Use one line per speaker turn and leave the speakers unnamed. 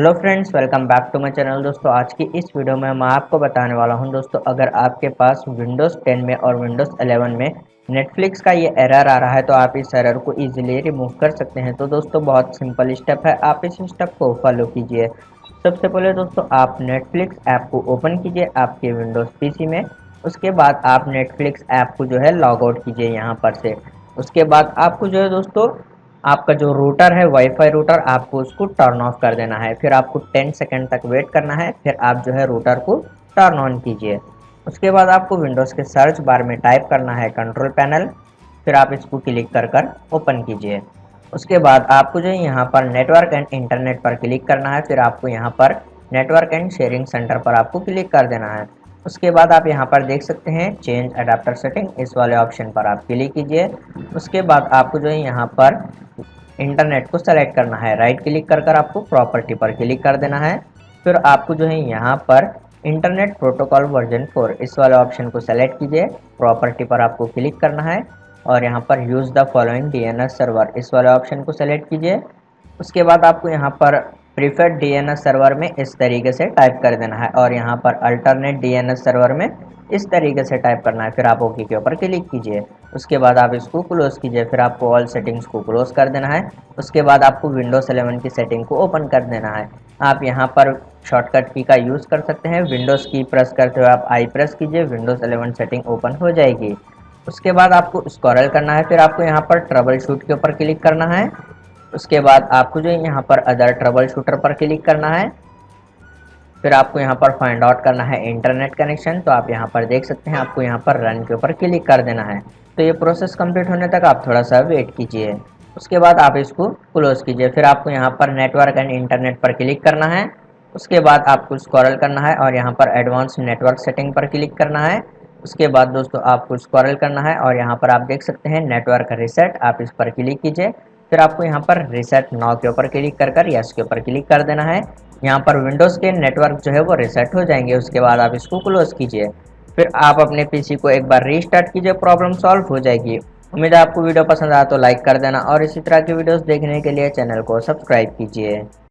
Hello friends, welcome back to my channel. दोस्तों, आज की इस वीडियो में मैं आपको बताने वाला हूं दोस्तों, अगर आपके पास विंडोज़ 10 में और विंडोज़ 11 में नेटफ्लिक्स का ये एरर आ रहा है तो आप इस एरर को इजीली रिमूव कर सकते हैं। तो दोस्तों, बहुत सिंपल स्टेप है, आप इस स्टेप को फॉलो कीजिए। सबसे पहले दोस्तों, आप नेटफ्लिक्स ऐप को ओपन कीजिए आपके विंडोज़ पीसी में। उसके बाद आप नेटफ्लिक्स ऐप को जो है लॉग आउट कीजिए यहाँ पर से। उसके बाद आपको जो है दोस्तों, आपका जो रूटर है वाईफाई रूटर, आपको उसको टर्न ऑफ कर देना है। फिर आपको 10 सेकंड तक वेट करना है, फिर आप जो है रूटर को टर्न ऑन कीजिए। उसके बाद आपको विंडोज़ के सर्च बार में टाइप करना है कंट्रोल पैनल, फिर आप इसको क्लिक कर ओपन कीजिए। उसके बाद आपको जो है यहाँ पर नेटवर्क एंड इंटरनेट पर क्लिक करना है, फिर आपको यहाँ पर नेटवर्क एंड शेयरिंग सेंटर पर आपको क्लिक कर देना है। उसके बाद आप यहाँ पर देख सकते हैं चेंज अडाप्टर सेटिंग, इस वाले ऑप्शन पर आप क्लिक कीजिए। उसके बाद आपको जो है यहाँ पर इंटरनेट को सेलेक्ट करना है, राइट क्लिक कर आपको प्रॉपर्टी पर क्लिक कर देना है। फिर आपको जो है यहाँ पर इंटरनेट प्रोटोकॉल वर्जन 4 इस वाले ऑप्शन को सेलेक्ट कीजिए, प्रॉपर्टी पर आपको क्लिक करना है और यहाँ पर use the following DNS server इस वाले ऑप्शन को सेलेक्ट कीजिए। उसके बाद आपको यहाँ पर प्रीफर्ड डीएनएस सर्वर में इस तरीके से टाइप कर देना है और यहाँ पर अल्टरनेट डीएनएस सर्वर में इस तरीके से टाइप करना है। फिर आप ओके के ऊपर क्लिक कीजिए। उसके बाद आप इसको क्लोज कीजिए, फिर आपको ऑल सेटिंग्स को क्लोज कर देना है। उसके बाद आपको विंडोज़ 11 की सेटिंग को ओपन कर देना है। आप यहाँ पर शॉर्टकट की का यूज़ कर सकते हैं, विंडोज़ की प्रेस करते हुए आप आई प्रेस कीजिए, विंडोज़ 11 सेटिंग ओपन हो जाएगी। उसके बाद आपको स्क्रॉल करना है, फिर आपको यहाँ पर ट्रबल शूट के ऊपर क्लिक करना है। उसके बाद आपको जो यहाँ पर अदर ट्रबल शूटर पर क्लिक करना है, फिर आपको यहाँ पर फाइंड आउट करना है इंटरनेट कनेक्शन। तो आप यहाँ पर देख सकते हैं, आपको यहाँ पर रन के ऊपर क्लिक कर देना है। तो ये प्रोसेस कंप्लीट होने तक आप थोड़ा सा वेट कीजिए। उसके बाद आप इसको क्लोज कीजिए, फिर आपको यहाँ पर नेटवर्क एंड इंटरनेट पर क्लिक करना है। उसके बाद आपको स्क्रॉल करना है और यहाँ पर एडवांस नेटवर्क सेटिंग पर क्लिक करना है। उसके बाद दोस्तों आपको स्क्रॉल करना है और यहाँ पर आप देख सकते हैं नेटवर्क रिसेट, आप इस पर क्लिक कीजिए। फिर आपको यहाँ पर रिसेट नाउ के ऊपर क्लिक कर यस के ऊपर क्लिक कर देना है। यहाँ पर विंडोज़ के नेटवर्क जो है वो रिसेट हो जाएंगे। उसके बाद आप इसको क्लोज कीजिए, फिर आप अपने पीसी को एक बार रीस्टार्ट कीजिए, प्रॉब्लम सॉल्व हो जाएगी। उम्मीद है आपको वीडियो पसंद आया तो लाइक कर देना और इसी तरह की वीडियोस देखने के लिए चैनल को सब्सक्राइब कीजिए।